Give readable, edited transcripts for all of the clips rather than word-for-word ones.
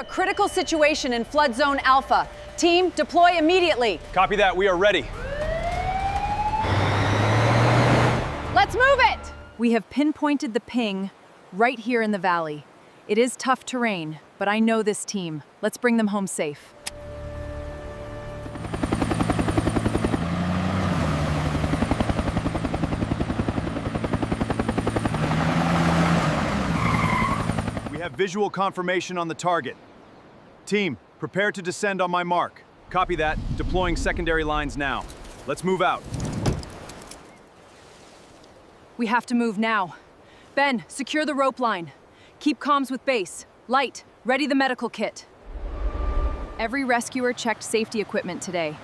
critical situation in Flood Zone Alpha. Team, deploy immediately. Copy that, we are ready. Let's move it! We have pinpointed the ping right here in the valley. It is tough terrain, but I know this team. Let's bring them home safe. We have visual confirmation on the target. Team, prepare to descend on my mark. Copy that, deploying secondary lines now. Let's move out. We have to move now. Ben, secure the rope line. Keep comms with base. Light, ready the medical kit. Every rescuer checked safety equipment today,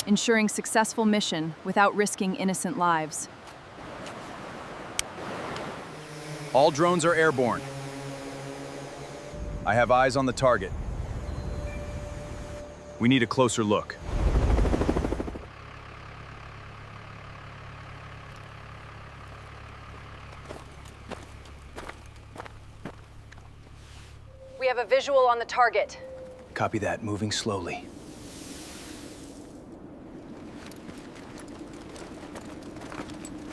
ensuring successful mission without risking innocent lives. All drones are airborne. I have eyes on the target. We need a closer look. We have a visual on the target. Copy that, moving slowly.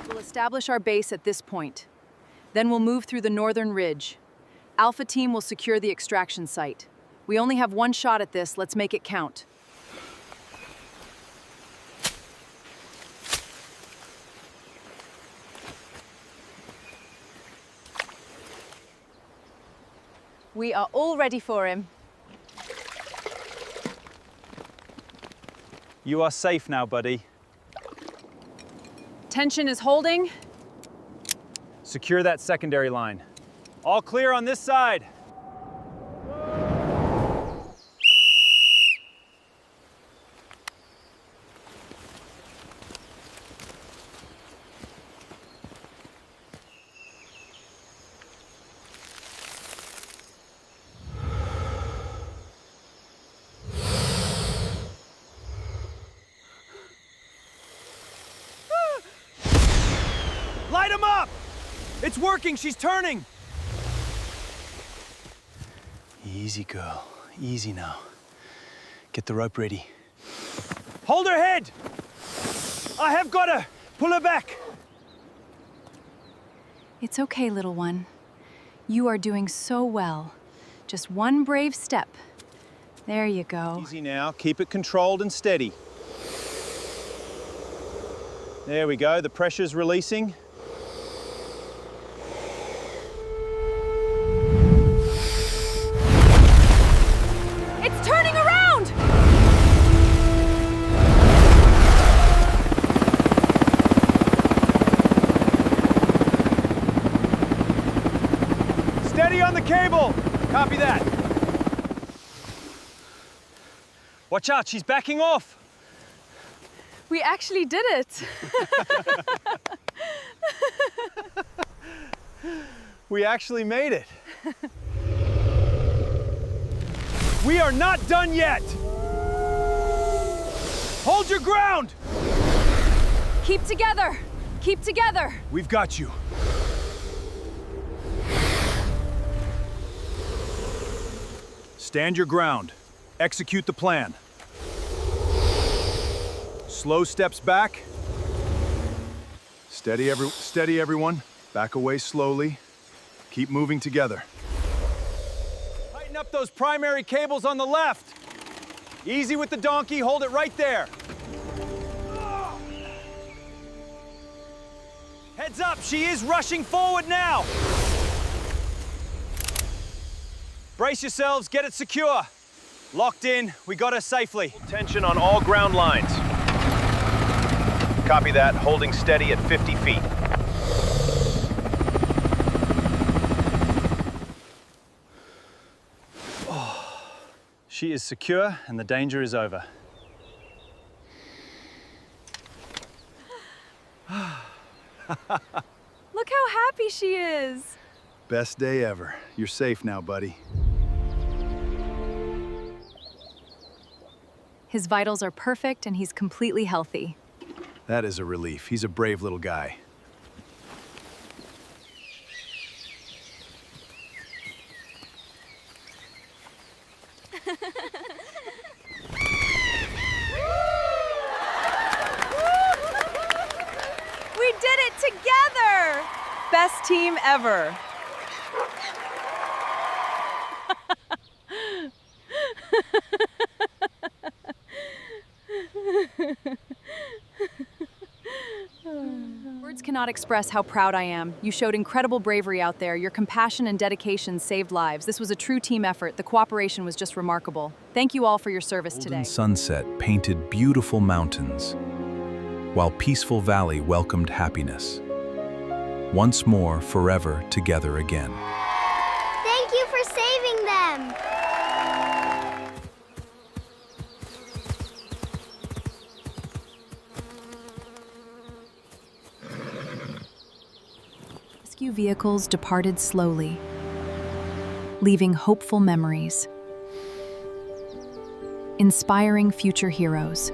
We'll establish our base at this point. Then we'll move through the northern ridge. Alpha team will secure the extraction site. We only have one shot at this, let's make it count. We are all ready for him. You are safe now, buddy. Tension is holding. Secure that secondary line. All clear on this side. Light him up! It's working, she's turning! Easy, girl. Easy now. Get the rope ready. Hold her head! I have got her! Pull her back! It's okay, little one. You are doing so well. Just one brave step. There you go. Easy now. Keep it controlled and steady. There we go. The pressure's releasing. It's turning around! Steady on the cable! Copy that. Watch out, she's backing off! We actually did it! We actually made it. We are not done yet! Hold your ground! Keep together! Keep together! We've got you. Stand your ground. Execute the plan. Slow steps back. Steady everyone. Back away slowly. Keep moving together. Tighten up those primary cables on the left. Easy with the donkey, hold it right there. Heads up, she is rushing forward now. Brace yourselves, get it secure. Locked in, we got her safely. Tension on all ground lines. Copy that, holding steady at 50 feet. She is secure and the danger is over. Look how happy she is! Best day ever. You're safe now, buddy. His vitals are perfect and he's completely healthy. That is a relief. He's a brave little guy. together! Best team ever. Words cannot express how proud I am. You showed incredible bravery out there. Your compassion and dedication saved lives. This was a true team effort. The cooperation was just remarkable. Thank you all for your service today. Golden sunset painted beautiful mountains, while peaceful valley welcomed happiness. Once more, forever together again. Thank you for saving them. Rescue vehicles departed slowly, leaving hopeful memories, inspiring future heroes.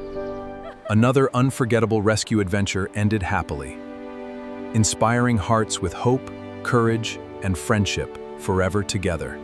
Another unforgettable rescue adventure ended happily, inspiring hearts with hope, courage, and friendship forever together.